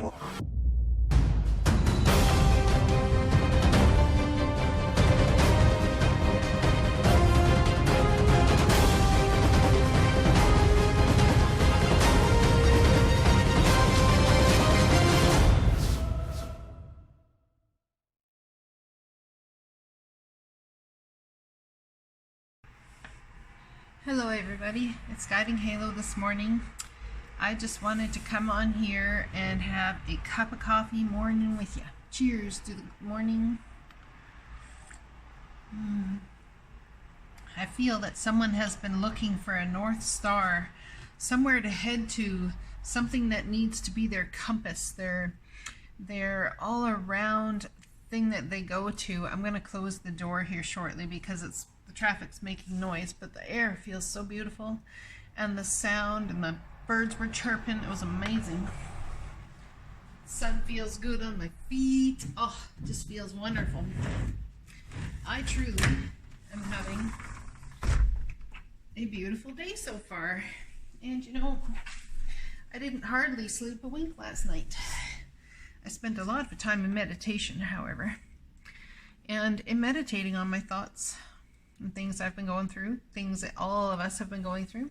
Hello everybody, it's Guiding Halo this morning. I just wanted to come on here and have a cup of coffee morning with you. Cheers to the morning. I feel that someone has been looking for a North Star, somewhere to head to, something that needs to be their compass, their all around thing that they go to. I'm going to close the door here shortly because the traffic's making noise, but the air feels so beautiful, and the sound, and the birds were chirping. It was amazing. Sun feels good on my feet. Oh, it just feels wonderful. I truly am having a beautiful day so far. And you know, I didn't hardly sleep a wink last night. I spent a lot of time in meditation, however, and in meditating on my thoughts and things I've been going through, things that all of us have been going through.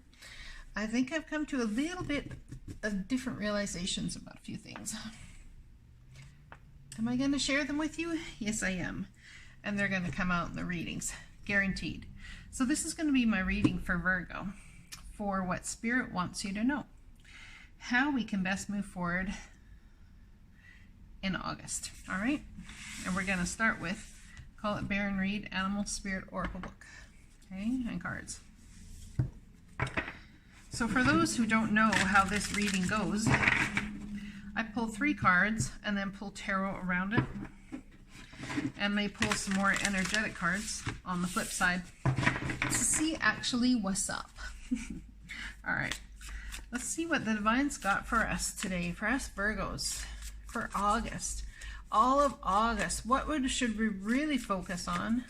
I think I've come to a little bit of different realizations about a few things. Am I going to share them with you? Yes, I am. And they're going to come out in the readings, guaranteed. So this is going to be my reading for Virgo, for what Spirit wants you to know, how we can best move forward in August. All right? And we're going to start with, call it Baron Reed, Animal Spirit Oracle Book. Okay, and cards. So for those who don't know how this reading goes, I pull 3 cards and then pull tarot around it. And they pull some more energetic cards on the flip side to see actually what's up. All right, let's see what the Divine's got for us today, for us Virgos, for August. All of August, should we really focus on?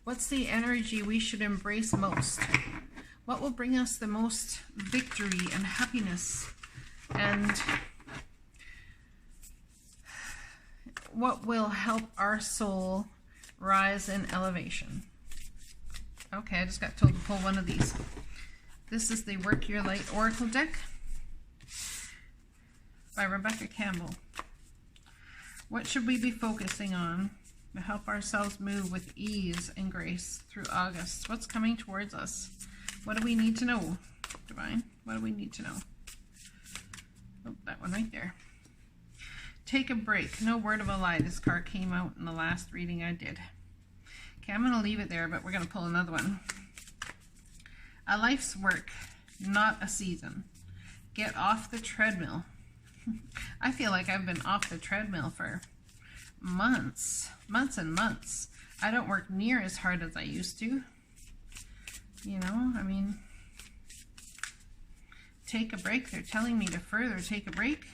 What's the energy we should embrace most? What will bring us the most victory and happiness? And what will help our soul rise in elevation? Okay, I just got told to pull one of these. This is the Work Your Light Oracle deck by Rebecca Campbell. What should we be focusing on to help ourselves move with ease and grace through August? What's coming towards us? What do we need to know, Divine? What do we need to know? Oh, that one right there. Take a break. No word of a lie. This card came out in the last reading I did. Okay, I'm going to leave it there, but we're going to pull another one. A life's work, not a season. Get off the treadmill. I feel like I've been off the treadmill for months and months. I don't work near as hard as I used to. You know, I mean, take a break. They're telling me to further take a break.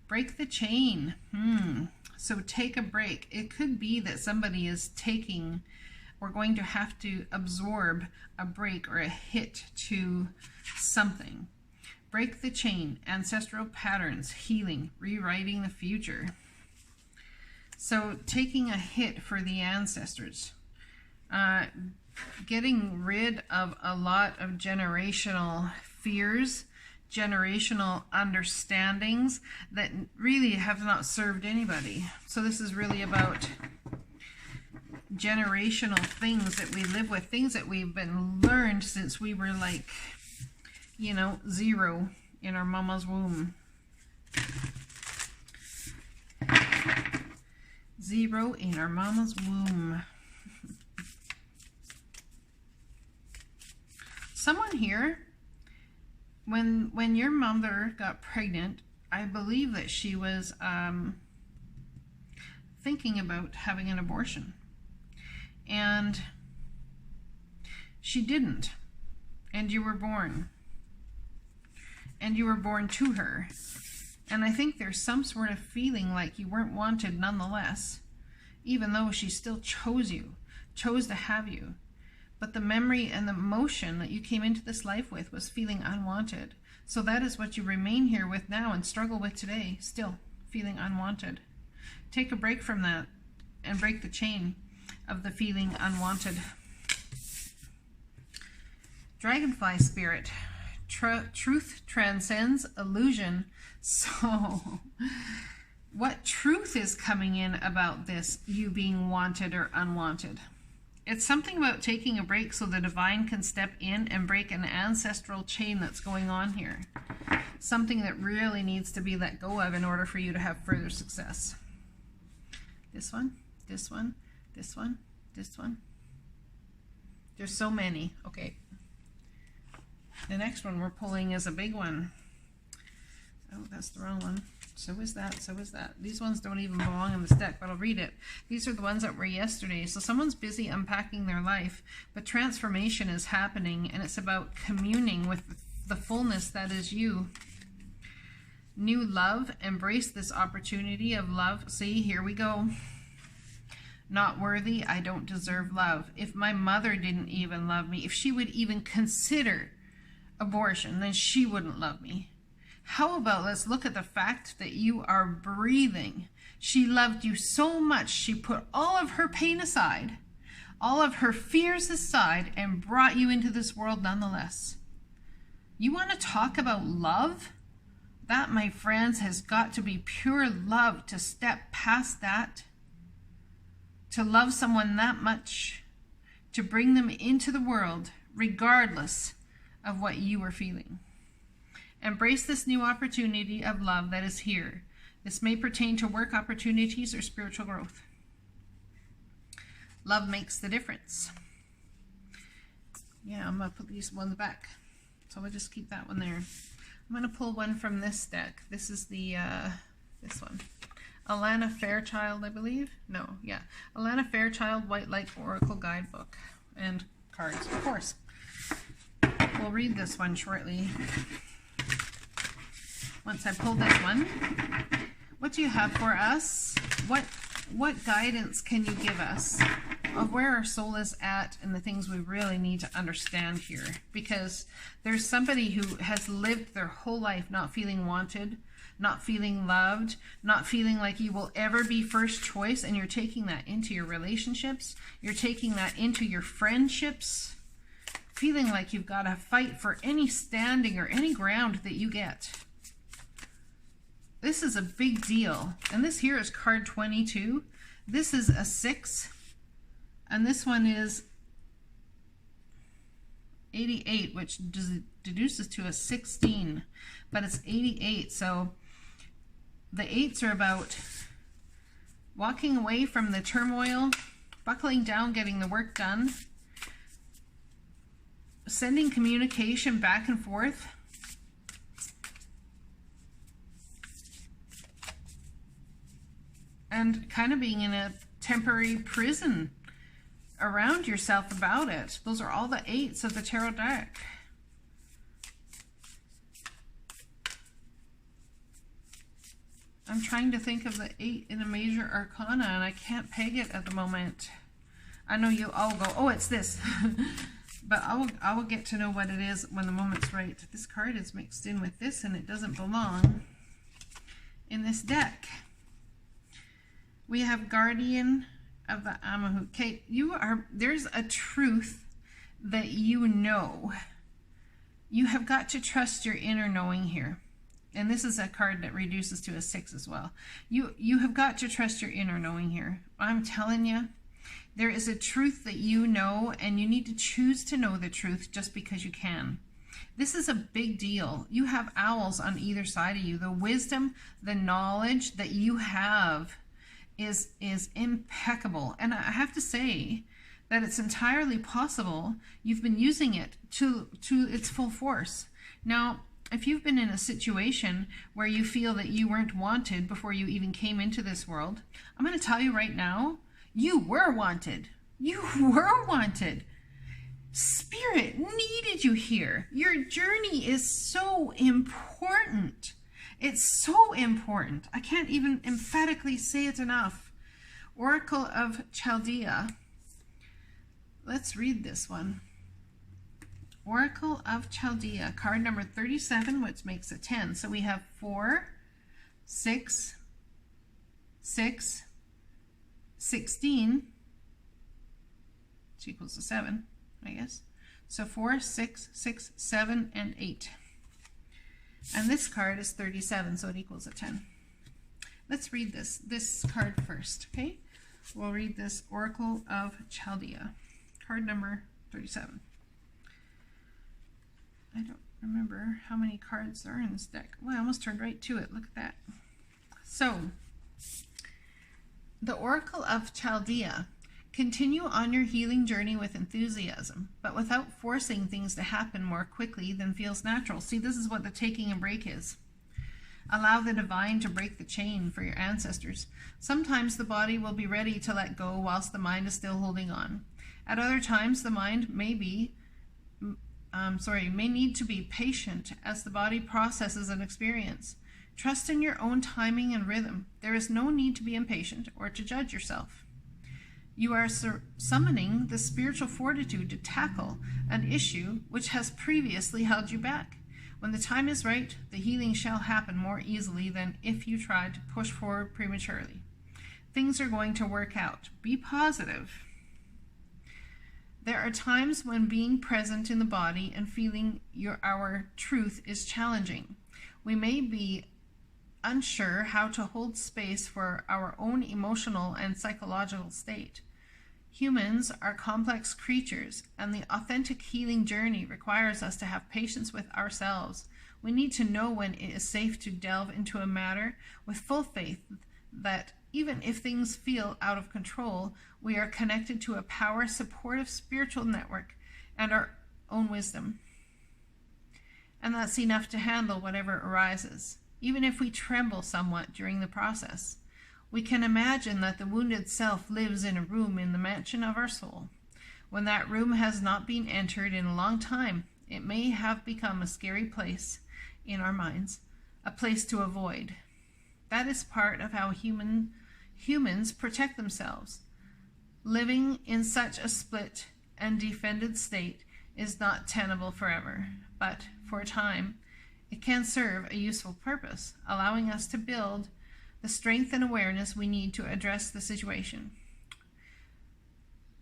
Break the chain. So take a break. It could be that somebody is taking, we're going to have to absorb a break or a hit to something. Break the chain, ancestral patterns, healing, rewriting the future. So taking a hit for the ancestors, getting rid of a lot of generational fears, generational understandings that really have not served anybody. So this is really about generational things that we live with, things that we've been learned since we were like, you know, 0 in our mama's womb. 0 in our mama's womb. Someone here, when your mother got pregnant, I believe that she was thinking about having an abortion. And she didn't. And you were born. And you were born to her. And I think there's some sort of feeling like you weren't wanted nonetheless, even though she still chose you, chose to have you. But the memory and the emotion that you came into this life with was feeling unwanted. So that is what you remain here with now and struggle with today, still feeling unwanted. Take a break from that and break the chain of the feeling unwanted. Dragonfly spirit. Truth transcends illusion. So what truth is coming in about this, you being wanted or unwanted? It's something about taking a break so the divine can step in and break an ancestral chain that's going on here. Something that really needs to be let go of in order for you to have further success. This one, this one, this one, this one. There's so many. Okay. The next one we're pulling is a big one. Oh, that's the wrong one. So is that, so is that. These ones don't even belong in this deck, but I'll read it. These are the ones that were yesterday. So someone's busy unpacking their life, but transformation is happening, and it's about communing with the fullness that is you. New love. Embrace this opportunity of love. See, here we go. Not worthy. I don't deserve love. If my mother didn't even love me, if she would even consider abortion, then she wouldn't love me. How about let's look at the fact that you are breathing. She loved you so much, she put all of her pain aside, all of her fears aside, and brought you into this world nonetheless. You want to talk about love? That, my friends, has got to be pure love, to step past that, to love someone that much, to bring them into the world, regardless of what you were feeling. Embrace this new opportunity of love that is here. This may pertain to work opportunities or spiritual growth. Love makes the difference. Yeah, I'm going to put these ones back. So I'll just keep that one there. I'm going to pull one from this deck. This is the, this one. Alana Fairchild, I believe. No, yeah. Alana Fairchild, White Light Oracle Guidebook. And cards, of course. We'll read this one shortly. Once I pull this one, what do you have for us? What guidance can you give us of where our soul is at and the things we really need to understand here? Because there's somebody who has lived their whole life not feeling wanted, not feeling loved, not feeling like you will ever be first choice, and you're taking that into your relationships, you're taking that into your friendships, feeling like you've got to fight for any standing or any ground that you get. This is a big deal. And this here is card 22. This is a 6. And this one is 88, which deduces to a 16. But it's 88. So the 8s are about walking away from the turmoil, buckling down, getting the work done, sending communication back and forth, and kind of being in a temporary prison around yourself about it. Those are all the 8s of the tarot deck. I'm trying to think of the 8 in a major arcana, and I can't peg it at the moment. I know you all go, oh, it's this. But I will get to know what it is when the moment's right. This card is mixed in with this, and it doesn't belong in this deck. We have Guardian of the Amahu. Okay, there's a truth that you know. You have got to trust your inner knowing here. And this is a card that reduces to a 6 as well. You have got to trust your inner knowing here. I'm telling you, there is a truth that you know, and you need to choose to know the truth just because you can. This is a big deal. You have owls on either side of you. The wisdom, the knowledge that you have is impeccable. And I have to say that it's entirely possible you've been using it to its full force. Now, if you've been in a situation where you feel that you weren't wanted before you even came into this world, I'm going to tell you right now, you were wanted. You were wanted. Spirit needed you here. Your journey is so important. It's so important. I can't even emphatically say it enough. Oracle of Chaldea. Let's read this one. Oracle of Chaldea, card number 37, which makes a 10. So we have 4, 6, 6, 16, which equals a 7, I guess. So 4, 6, 6, 7, and 8. And this card is 37, so it equals a 10. Let's read this card first, okay? We'll read this Oracle of Chaldea, card number 37. I don't remember how many cards are in this deck. Well, I almost turned right to it. Look at that. So, the Oracle of Chaldea. Continue on your healing journey with enthusiasm, but without forcing things to happen more quickly than feels natural. See, this is what the taking a break is. Allow the divine to break the chain for your ancestors. Sometimes the body will be ready to let go whilst the mind is still holding on. At other times, the mind may need to be patient as the body processes an experience. Trust in your own timing and rhythm. There is no need to be impatient or to judge yourself. You are summoning the spiritual fortitude to tackle an issue which has previously held you back. When the time is right, the healing shall happen more easily than if you tried to push forward prematurely. Things are going to work out. Be positive. There are times when being present in the body and feeling our truth is challenging. We may be unsure how to hold space for our own emotional and psychological state. Humans are complex creatures, and the authentic healing journey requires us to have patience with ourselves. We need to know when it is safe to delve into a matter with full faith that even if things feel out of control, we are connected to a power supportive spiritual network and our own wisdom. And that's enough to handle whatever arises. Even if we tremble somewhat during the process, we can imagine that the wounded self lives in a room in the mansion of our soul. When that room has not been entered in a long time, it may have become a scary place in our minds, a place to avoid. That is part of how humans protect themselves. Living in such a split and defended state is not tenable forever, but for a time, it can serve a useful purpose, allowing us to build the strength and awareness we need to address the situation.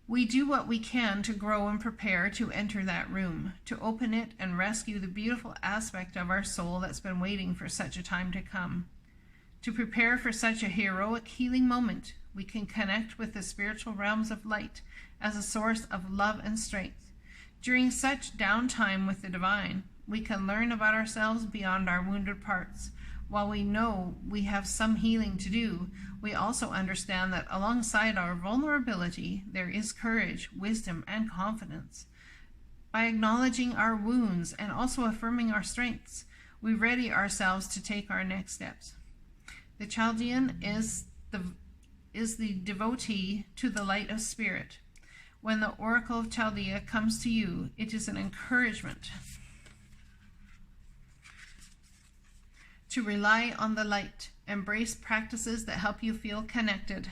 We do what we can to grow and prepare to enter that room, to open it and rescue the beautiful aspect of our soul that's been waiting for such a time to come. To prepare for such a heroic healing moment, we can connect with the spiritual realms of light as a source of love and strength. During such downtime with the divine, we can learn about ourselves beyond our wounded parts. While we know we have some healing to do, we also understand that alongside our vulnerability, there is courage, wisdom, and confidence. By acknowledging our wounds and also affirming our strengths, we ready ourselves to take our next steps. The Chaldean is the devotee to the light of spirit. When the Oracle of Chaldea comes to you, it is an encouragement to rely on the light. Embrace practices that help you feel connected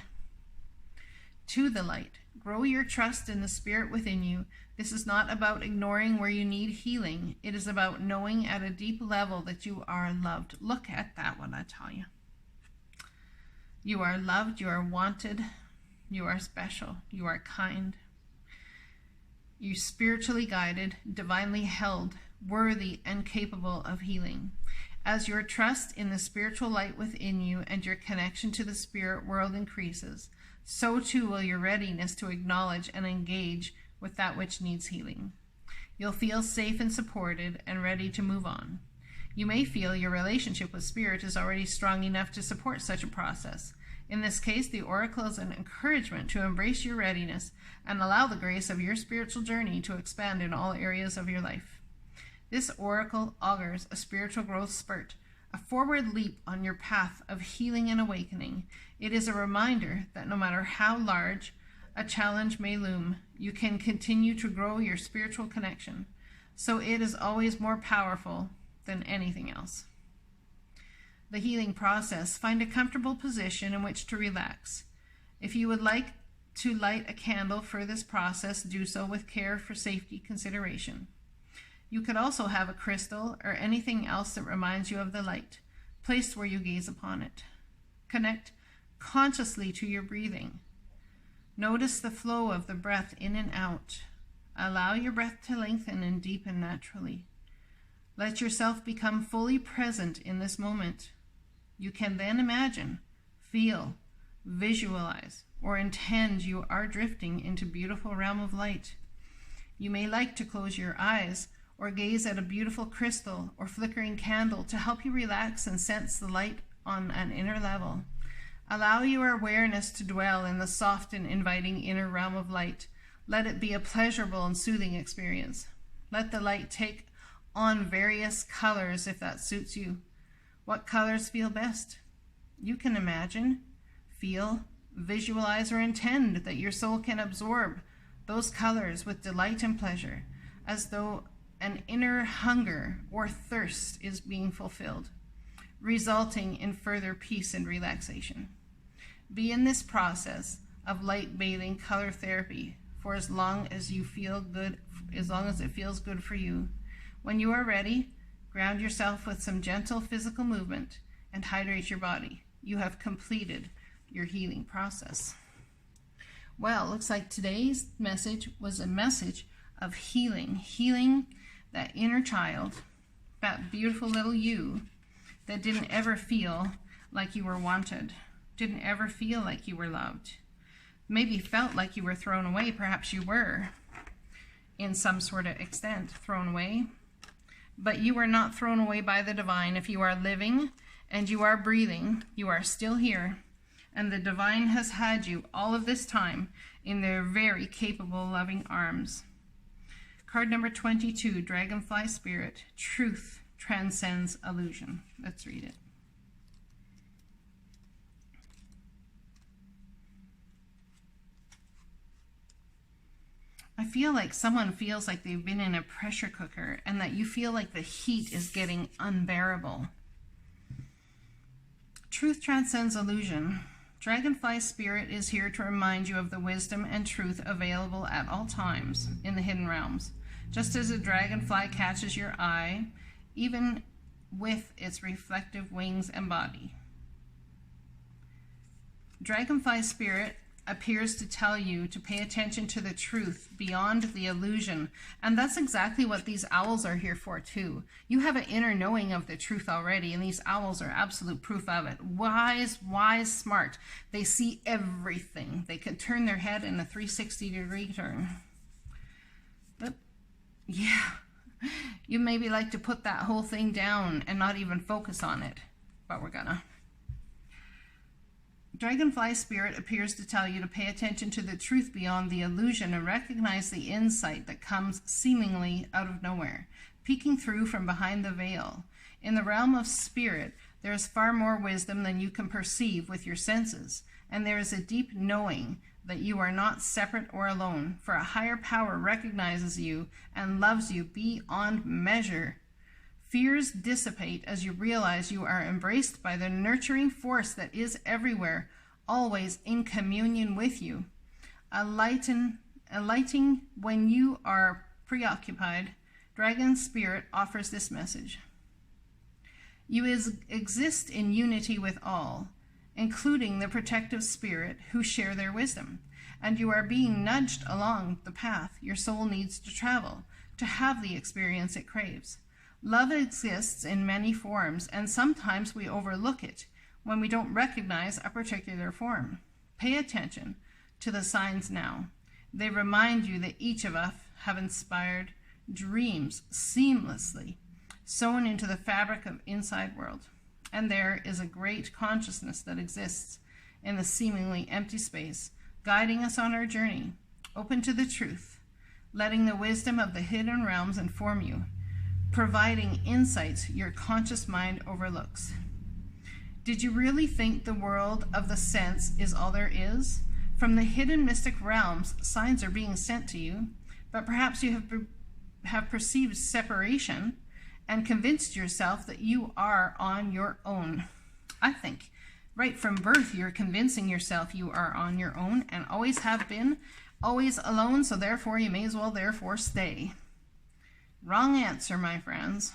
to the light. Grow your trust in the spirit within you. This is not about ignoring where you need healing. It is about knowing at a deep level that you are loved. Look at that one, I tell you. You are loved, you are wanted, you are special, you are kind. You're spiritually guided, divinely held, worthy, and capable of healing. As your trust in the spiritual light within you and your connection to the spirit world increases, so too will your readiness to acknowledge and engage with that which needs healing. You'll feel safe and supported and ready to move on. You may feel your relationship with spirit is already strong enough to support such a process. In this case, the oracle is an encouragement to embrace your readiness and allow the grace of your spiritual journey to expand in all areas of your life. This oracle augurs a spiritual growth spurt, a forward leap on your path of healing and awakening. It is a reminder that no matter how large a challenge may loom, you can continue to grow your spiritual connection. So it is always more powerful than anything else. The healing process. Find a comfortable position in which to relax. If you would like to light a candle for this process, do so with care for safety consideration. You could also have a crystal or anything else that reminds you of the light, placed where you gaze upon it. Connect consciously to your breathing. Notice the flow of the breath in and out. Allow your breath to lengthen and deepen naturally. Let yourself become fully present in this moment. You can then imagine, feel, visualize, or intend you are drifting into a beautiful realm of light. You may like to close your eyes or gaze at a beautiful crystal or flickering candle to help you relax and sense the light on an inner level. Allow your awareness to dwell in the soft and inviting inner realm of light. Let it be a pleasurable and soothing experience. Let the light take on various colors if that suits you. What colors feel best? You can imagine, feel, visualize, or intend that your soul can absorb those colors with delight and pleasure, as though an inner hunger or thirst is being fulfilled, resulting in further peace and relaxation. Be in this process of light bathing color therapy for as long as it feels good for you. When you are ready, ground yourself with some gentle physical movement and hydrate your body. You have completed your healing process. Well, looks like today's message was a message of healing that inner child, that beautiful little you that didn't ever feel like you were wanted, didn't ever feel like you were loved, maybe felt like you were thrown away. Perhaps you were, in some sort of extent, thrown away. But you are not thrown away by the divine. If you are living and you are breathing, you are still here. And the divine has had you all of this time in their very capable, loving arms. Card number 22, Dragonfly Spirit. Truth transcends illusion. Let's read it. I feel like someone feels like they've been in a pressure cooker and that you feel like the heat is getting unbearable. Truth transcends illusion. Dragonfly Spirit is here to remind you of the wisdom and truth available at all times in the hidden realms. Just as a dragonfly catches your eye, even with its reflective wings and body. Dragonfly Spirit appears to tell you to pay attention to the truth beyond the illusion. And that's exactly what these owls are here for too. You have an inner knowing of the truth already, and these owls are absolute proof of it. Wise, smart. They see everything. They can turn their head in a 360-degree turn. But yeah, you maybe like to put that whole thing down and not even focus on it, but we're gonna. Dragonfly Spirit appears to tell you to pay attention to the truth beyond the illusion and recognize the insight that comes seemingly out of nowhere, peeking through from behind the veil. In the realm of spirit, there is far more wisdom than you can perceive with your senses, and there is a deep knowing that you are not separate or alone, for a higher power recognizes you and loves you beyond measure. Fears dissipate as you realize you are embraced by the nurturing force that is everywhere, always in communion with you. A lighting when you are preoccupied. Dragon Spirit offers this message. You exist in unity with all, including the protective spirit who share their wisdom, and you are being nudged along the path your soul needs to travel to have the experience it craves. Love exists in many forms, and sometimes we overlook it when we don't recognize a particular form. Pay attention to the signs now. They remind you that each of us have inspired dreams seamlessly sewn into the fabric of inside world. And there is a great consciousness that exists in the seemingly empty space, guiding us on our journey, open to the truth, letting the wisdom of the hidden realms inform you, providing insights your conscious mind overlooks. Did you really think the world of the sense is all there is? From the hidden mystic realms, signs are being sent to you, but perhaps you have perceived separation and convinced yourself that you are on your own. I think right from birth you're convincing yourself you are on your own and always have been, always alone, so therefore you may as well therefore stay. Wrong answer, my friends.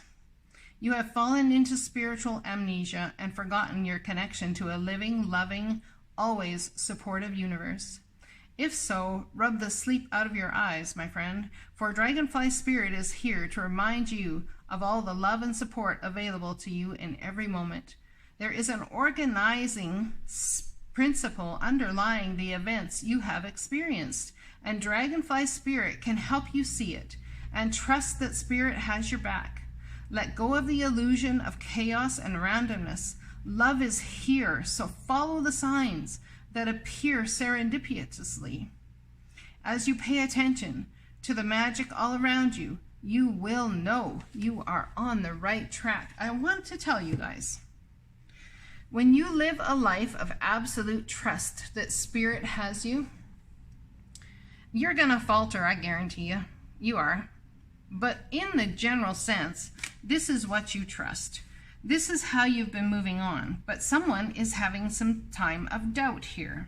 You have fallen into spiritual amnesia and forgotten your connection to a living, loving, always supportive universe. If so, rub the sleep out of your eyes, my friend, for Dragonfly Spirit is here to remind you of all the love and support available to you in every moment. There is an organizing principle underlying the events you have experienced, and Dragonfly Spirit can help you see it, and trust that Spirit has your back. Let go of the illusion of chaos and randomness. Love is here, so follow the signs that appear serendipitously. As you pay attention to the magic all around you, you will know you are on the right track. I want to tell you guys, when you live a life of absolute trust that Spirit has you, you're going to falter, I guarantee you. You are. But in the general sense, this is what you trust. This is how you've been moving on. But someone is having some time of doubt here.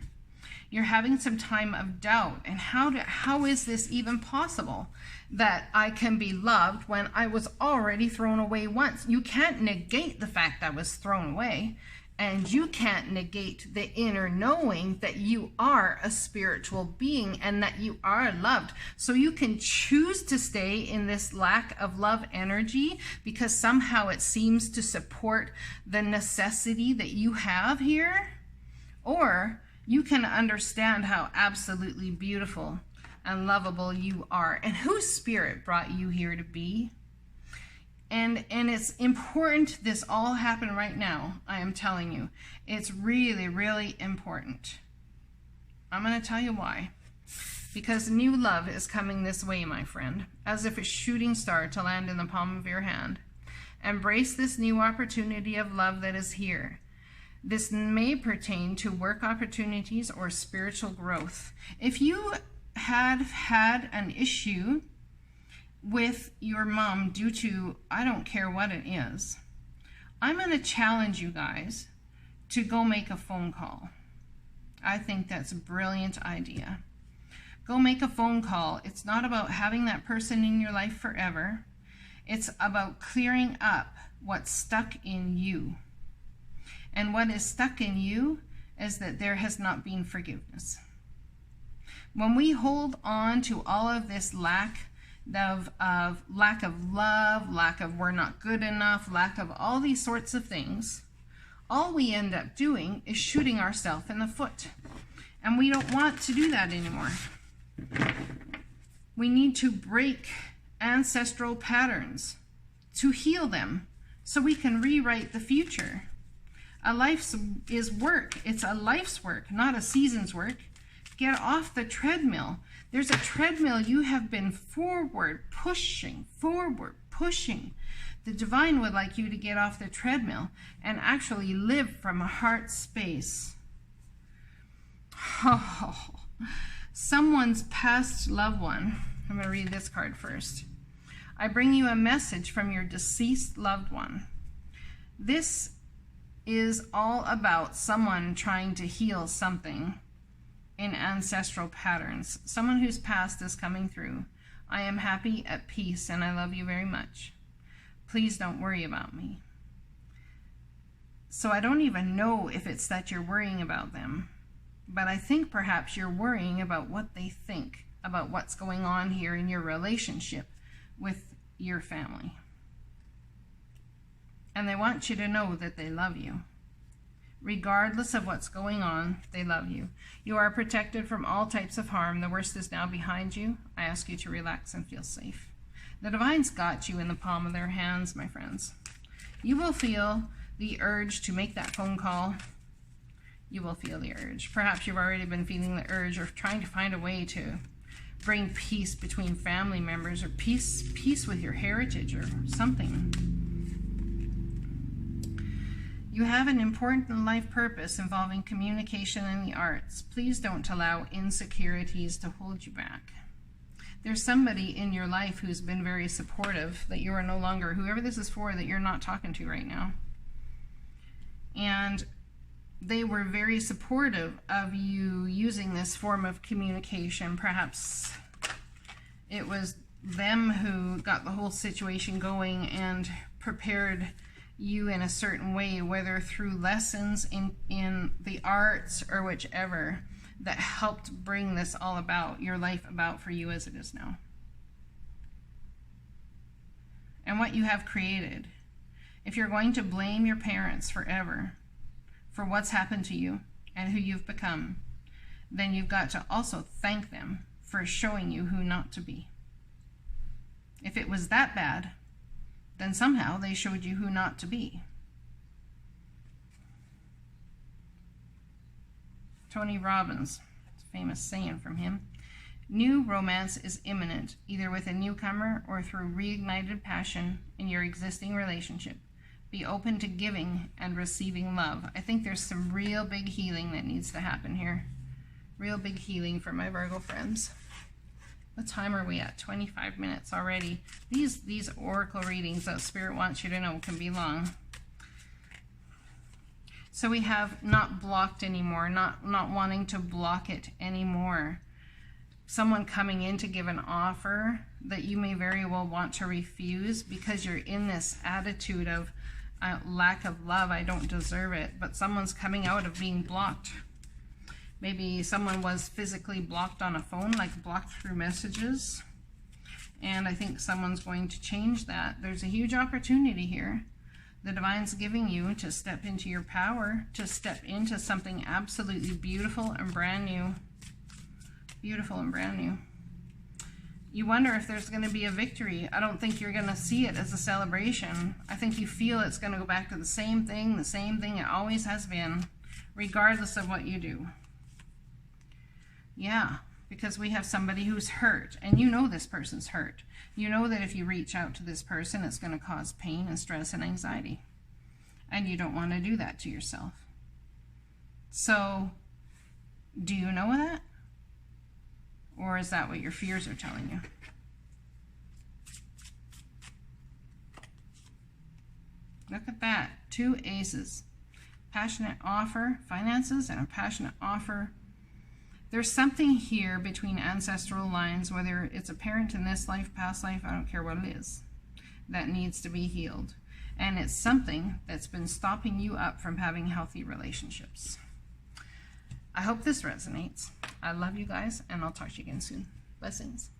You're having some time of doubt. And how is this even possible that I can be loved when I was already thrown away once? You can't negate the fact I was thrown away. And you can't negate the inner knowing that you are a spiritual being and that you are loved. So you can choose to stay in this lack of love energy because somehow it seems to support the necessity that you have here. Or you can understand how absolutely beautiful and lovable you are and whose Spirit brought you here to be. And it's important this all happen right now. I am telling you, it's really, really important. I'm going to tell you why. Because new love is coming this way, my friend, as if a shooting star to land in the palm of your hand. Embrace this new opportunity of love that is here. This may pertain to work opportunities or spiritual growth. If you had had an issue with your mom due to, I don't care what it is, I'm going to challenge you guys to go make a phone call. I think that's a brilliant idea. Go make a phone call. It's not about having that person in your life forever. It's about clearing up what's stuck in you. And what is stuck in you is that there has not been forgiveness. When we hold on to all of this lack of love, lack of we're not good enough, lack of all these sorts of things, all we end up doing is shooting ourselves in the foot. And we don't want to do that anymore. We need to break ancestral patterns to heal them so we can rewrite the future. A life is work. It's a life's work, not a season's work. Get off the treadmill. There's a treadmill you have been forward pushing. The divine would like you to get off the treadmill and actually live from a heart space. Oh, someone's past loved one. I'm going to read this card first. I bring you a message from your deceased loved one. This is all about someone trying to heal something in ancestral patterns. Someone whose past is coming through. I am happy, at peace, and I love you very much. Please don't worry about me. So I don't even know if it's that you're worrying about them, but I think perhaps you're worrying about what they think about what's going on here in your relationship with your family. And they want you to know that they love you. Regardless of what's going on, they love you. You are protected from all types of harm. The worst is now behind you. I ask you to relax and feel safe. The divine's got you in the palm of their hands, my friends. You will feel the urge to make that phone call. You will feel the urge. Perhaps you've already been feeling the urge of trying to find a way to bring peace between family members or peace with your heritage or something. You have an important life purpose involving communication and the arts. Please don't allow insecurities to hold you back. There's somebody in your life who's been very supportive that you are no longer, whoever this is for, that you're not talking to right now. And they were very supportive of you using this form of communication. Perhaps it was them who got the whole situation going and prepared you in a certain way, whether through lessons in the arts or whichever, that helped bring this all about, your life about for you as it is now. And what you have created. If you're going to blame your parents forever for what's happened to you and who you've become, then you've got to also thank them for showing you who not to be. If it was that bad, then somehow they showed you who not to be. Tony Robbins, famous saying from him, new romance is imminent, either with a newcomer or through reignited passion in your existing relationship. Be open to giving and receiving love. I think there's some real big healing that needs to happen here. Real big healing for my Virgo friends. What time are we at? 25 minutes already. These oracle readings that Spirit wants you to know can be long. So we have not blocked anymore, not wanting to block it anymore. Someone coming in to give an offer that you may very well want to refuse because you're in this attitude of lack of love. I don't deserve it. But someone's coming out of being blocked. Maybe someone was physically blocked on a phone, like blocked through messages. And I think someone's going to change that. There's a huge opportunity here. The Divine's giving you to step into your power, to step into something absolutely beautiful and brand new. Beautiful and brand new. You wonder if there's going to be a victory. I don't think you're going to see it as a celebration. I think you feel it's going to go back to the same thing it always has been, regardless of what you do. Yeah, because we have somebody who's hurt, and you know this person's hurt. You know that if you reach out to this person, it's going to cause pain and stress and anxiety. And you don't want to do that to yourself. So, do you know that? Or is that what your fears are telling you? Look at that. 2 aces. Passionate offer, finances, and a passionate offer. There's something here between ancestral lines, whether it's a parent in this life, past life, I don't care what it is, that needs to be healed. And it's something that's been stopping you up from having healthy relationships. I hope this resonates. I love you guys, and I'll talk to you again soon. Blessings.